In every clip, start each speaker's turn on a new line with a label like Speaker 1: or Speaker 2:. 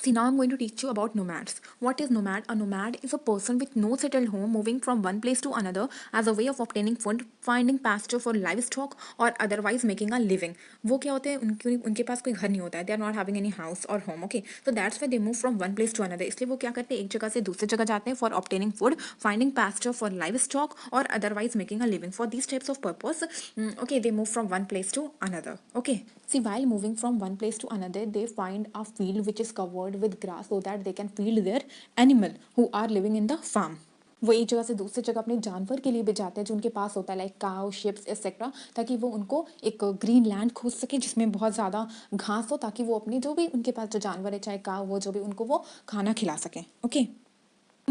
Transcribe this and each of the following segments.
Speaker 1: See, now I'm going to teach you about nomads. What is nomad? A nomad is a person with no settled home moving from one place to another as a way of obtaining food, finding pasture for livestock or otherwise making a living. वो क्या होते हैं उनके पास कोई घर नहीं होता है. They are not having any house or home. Okay, so that's why they move from one place to another. इसलिए वो क्या करते हैं, एक जगह से दूसरी जगह जाते हैं for obtaining food, finding pasture for livestock or otherwise making a living. For these types of purpose, okay, they move from one place to another. Okay, see, while moving from one place to another, they find a field which is covered with grass so that they can feed their animal who are living in the farm. वो एक जगह से दूसरी जगह अपने जानवर के लिए भी जाते हैं जो उनके पास होता है, लाइक काउ, शिप्स एक्सेट्रा, ताकि वो उनको एक ग्रीन लैंड खोज सके जिसमें बहुत ज़्यादा घास हो, ताकि वो अपने जो भी उनके पास जो जानवर है, चाहे काउ वो जो भी, उनको वो खाना खिला सकें. Okay,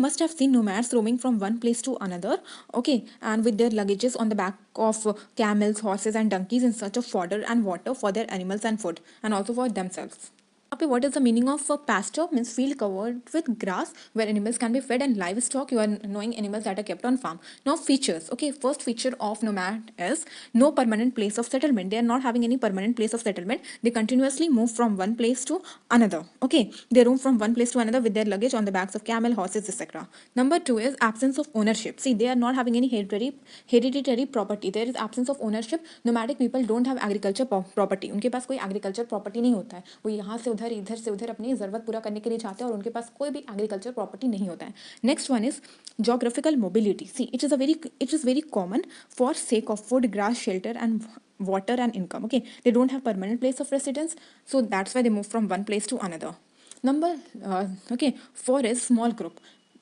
Speaker 1: must have seen nomads roaming from one place to another, okay, and with their luggages on the back of camels, horses and donkeys in search of fodder and water for their animals and food, and also for themselves. What is the meaning of pasture? Means field covered with grass where animals can be fed, and livestock, you are knowing animals that are kept on farm. Now features. Okay, first feature of nomad is no permanent place of settlement. They are not having any permanent place of settlement. They continuously move from one place to another. Okay, they roam from one place to another with their luggage on the backs of camel, horses, etc. Number 2 is absence of ownership. See, they are not having any hereditary property. There is absence of ownership. Nomadic people don't have agriculture property. उनके पास कोई agriculture property नहीं होता है. वो यहाँ से उधर, इधर से उधर अपनी ज़रूरत पूरा करने के लिए जाते हैं और उनके पास कोई भी agriculture property नहीं होता है. Next one is geographical mobility. See, it is very common for sake of food, grass, shelter and water and income. Okay, they don't have permanent place of residence, so that's why they move from one place to another. Number 4 is small group.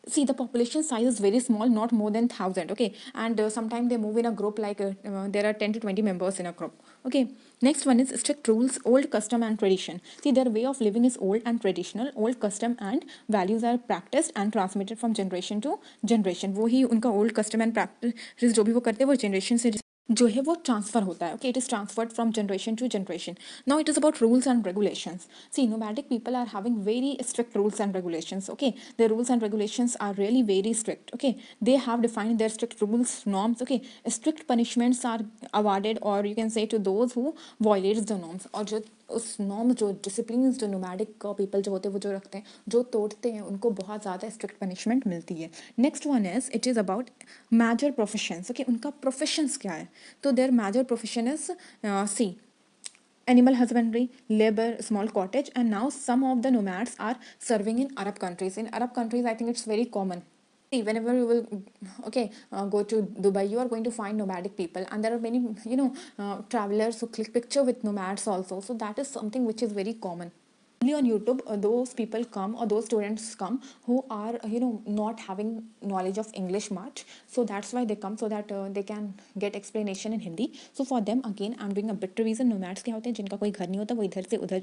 Speaker 1: See, the population size is very small, not more than 1,000. Okay, and sometimes they move in a group, like there are 10 to 20 members in a group. Okay, next one is strict rules, old custom and tradition. See, their way of living is old and traditional. Old custom and values are practiced and transmitted from generation to generation. वो ही उनका old custom and practice जो भी वो करते हैं वो generation से जो है वो ट्रांसफर होता है. Okay, it is transferred from generation to generation. Now it is about rules and regulations. See, nomadic people are having very strict rules and regulations. Okay, their rules and regulations are really very strict. Okay, they have defined their strict rules, norms. Okay, strict punishments are awarded, or you can say, to those who violates the norms. और जो उस norm, जो discipline जो nomadic people जो होते हैं वो जो रखते हैं, जो तोड़ते हैं, उनको बहुत ज़्यादा स्ट्रिक्ट पनिशमेंट मिलती है. Next one is it is about major professions. Okay, उनका प्रोफेशंस क्या है? तो their major profession is see animal husbandry, labor, small cottage, and now some of the nomads are serving in Arab countries. In Arab countries, I think it's very common. See, whenever you will go to Dubai, you are going to find nomadic people, and there are many travelers who click picture with nomads also. So that is something which is very common. Only on YouTube, those people come, or those students come who are not having knowledge of English much, so that's why they come, so that they can get explanation in Hindi. So for them, again, I'm doing a bit revision. Nomads क्या होते हैं? जिनका कोई घर नहीं होता, वो इधर से उधर